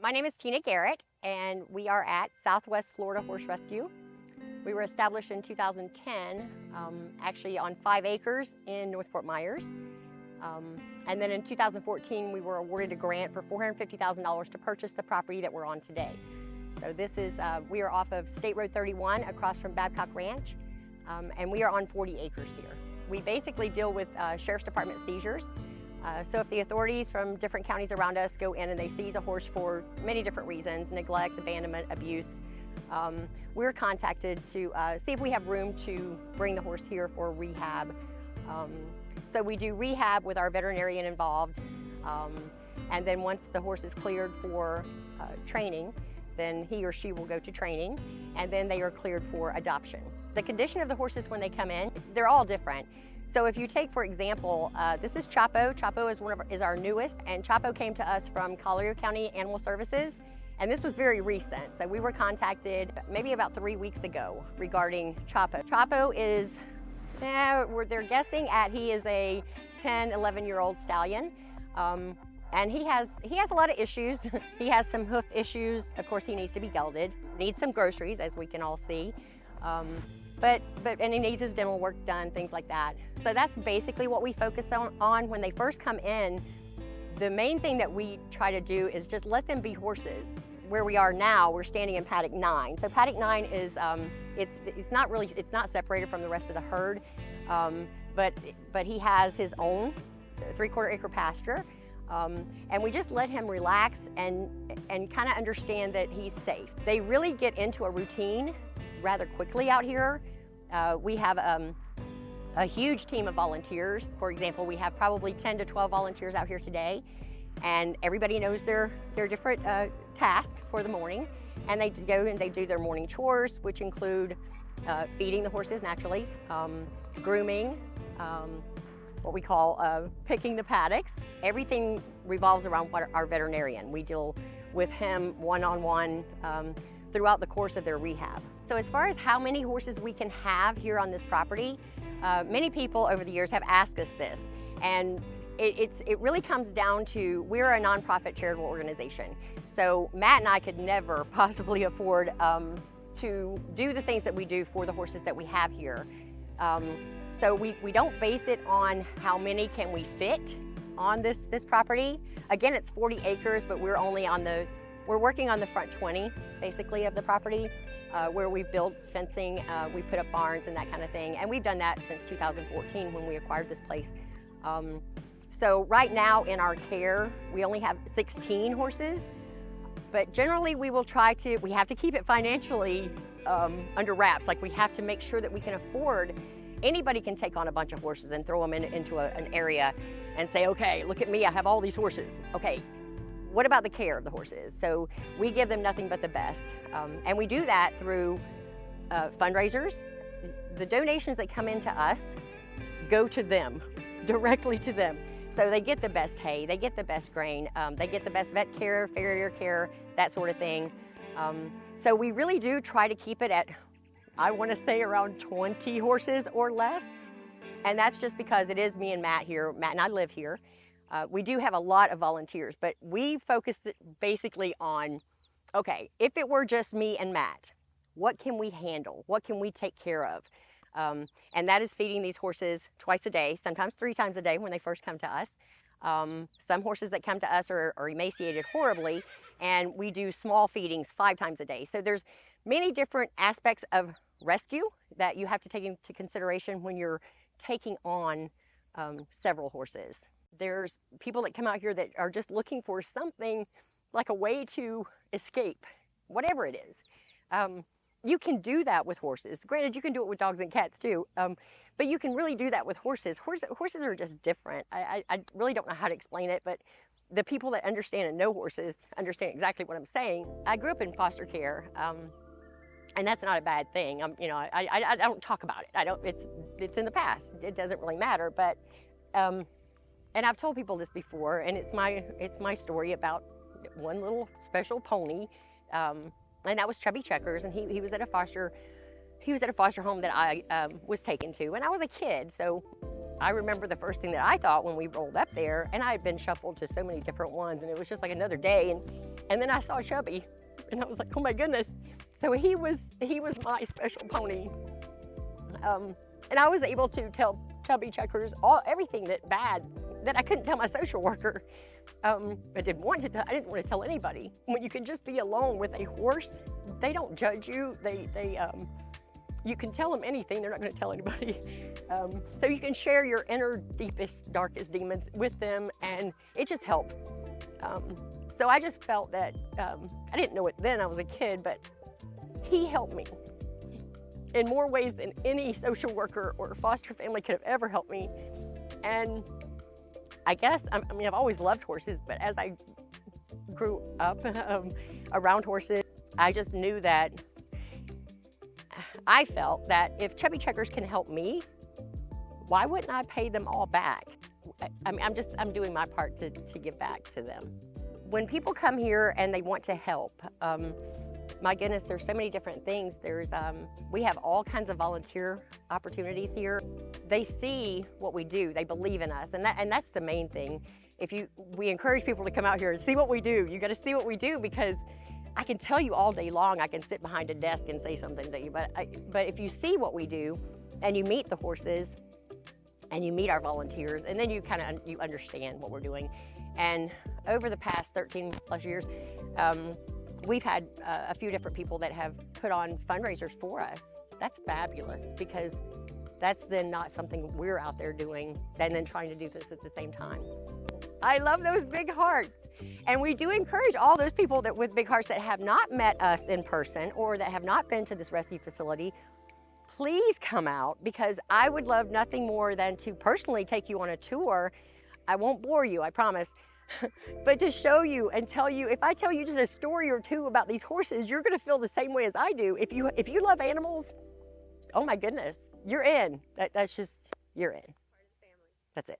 My name is Tina Garrett, and we are at Southwest Florida Horse Rescue. We were established in 2010, actually on 5 acres in North Fort Myers. And then in 2014, we were awarded a grant for $450,000 to purchase the property that we're on today. So this is, we are off of State Road 31 across from Babcock Ranch, and we are on 40 acres here. We basically deal with Sheriff's Department seizures. So if the authorities from different counties around us go in and they seize a horse for many different reasons, neglect, abandonment, abuse, we're contacted to see if we have room to bring the horse here for rehab. So we do rehab with our veterinarian involved, and then once the horse is cleared for training, then he or she will go to training, and then they are cleared for adoption. The condition of the horses when they come in, they're all different. So if you take, for example, this is Chapo. Chapo is our newest, and Chapo came to us from Collier County Animal Services, and this was very recent. So we were contacted maybe about 3 weeks ago regarding Chapo. Chapo is, they're guessing he is a 10, 11-year-old stallion. And he has a lot of issues. He has some hoof issues. Of course, he needs to be gelded. Needs some groceries, as we can all see. And he needs his dental work done, things like that. So that's basically what we focus on when they first come in. The main thing that we try to do is just let them be horses. Where we are now, we're standing in paddock 9. So paddock 9 is, it's not separated from the rest of the herd, but he has his own 3/4 acre pasture. And we just let him relax and kind of understand that he's safe. They really get into a routine rather quickly out here. We have a huge team of volunteers. For example, we have probably 10 to 12 volunteers out here today, and everybody knows their different tasks for the morning, and they go and they do their morning chores, which include feeding the horses naturally, grooming, what we call picking the paddocks. Everything revolves around our veterinarian. We deal with him one-on-one throughout the course of their rehab. So as far as how many horses we can have here on this property, many people over the years have asked us this, and it really comes down to, we're a nonprofit charitable organization. So Matt and I could never possibly afford to do the things that we do for the horses that we have here. So we don't base it on how many can we fit on this property. Again, it's 40 acres, but we're working on the front 20, basically, of the property, where we've built fencing, we put up barns and that kind of thing. And we've done that since 2014 when we acquired this place. So right now in our care, we only have 16 horses, but generally we have to keep it financially under wraps. Like, we have to make sure that we can afford. Anybody can take on a bunch of horses and throw them into an area and say, okay, look at me, I have all these horses. Okay, what about the care of the horses? So we give them nothing but the best. And we do that through fundraisers. The donations that come into us go to them, directly to them. So they get the best hay, they get the best grain, they get the best vet care, farrier care, that sort of thing. So we really do try to keep it at, I want to say, around 20 horses or less. And that's just because it is me and Matt here. Matt and I live here. We do have a lot of volunteers, but we focus basically on, okay, if it were just me and Matt, what can we handle? What can we take care of? And that is feeding these horses twice a day, sometimes 3 times a day when they first come to us. Some horses that come to us are emaciated horribly, and we do small feedings 5 times a day. So there's many different aspects of rescue that you have to take into consideration when you're taking on several horses. There's people that come out here that are just looking for something, like a way to escape, whatever it is. You can do that with horses. Granted, you can do it with dogs and cats too, but you can really do that with horses. Horses are just different. I really don't know how to explain it, but the people that understand and know horses understand exactly what I'm saying. I grew up in foster care, and that's not a bad thing. I don't talk about it. It's in the past. It doesn't really matter, but. And I've told people this before, and it's my story about one little special pony, and that was Chubby Checkers, and he was at a foster home that I was taken to, and I was a kid, so I remember the first thing that I thought when we rolled up there, and I had been shuffled to so many different ones, and it was just like another day, and And then I saw Chubby, and I was like, oh my goodness. So he was my special pony. And I was able to tell Chubby Checkers everything that I couldn't tell my social worker. I didn't want to tell anybody. When you can just be alone with a horse, they don't judge you. You can tell them anything, they're not going to tell anybody. So you can share your inner, deepest, darkest demons with them, and it just helps. So I just felt that, I didn't know it then, I was a kid, but he helped me in more ways than any social worker or foster family could have ever helped me. And I guess, I mean, I've always loved horses, but as I grew up around horses, I just knew that I felt that if Chubby Checkers can help me, why wouldn't I pay them all back? I mean, I'm doing my part to give back to them. When people come here and they want to help, my goodness, there's so many different things. We have all kinds of volunteer opportunities here. They see what we do, they believe in us, and that's the main thing. We encourage people to come out here and see what we do. You gotta see what we do, because I can tell you all day long, I can sit behind a desk and say something to you, but if you see what we do, and you meet the horses, and you meet our volunteers, and then you understand what we're doing. And over the past 13 plus years, we've had a few different people that have put on fundraisers for us. That's fabulous, because that's then not something we're out there doing and then trying to do this at the same time. I love those big hearts. And we do encourage all those people with big hearts that have not met us in person or that have not been to this rescue facility, please come out, because I would love nothing more than to personally take you on a tour. I won't bore you, I promise. But to show you and tell you, if I tell you just a story or two about these horses, you're gonna feel the same way as I do. If you love animals, oh my goodness, you're in. That's just, you're in. Part of the family. That's it.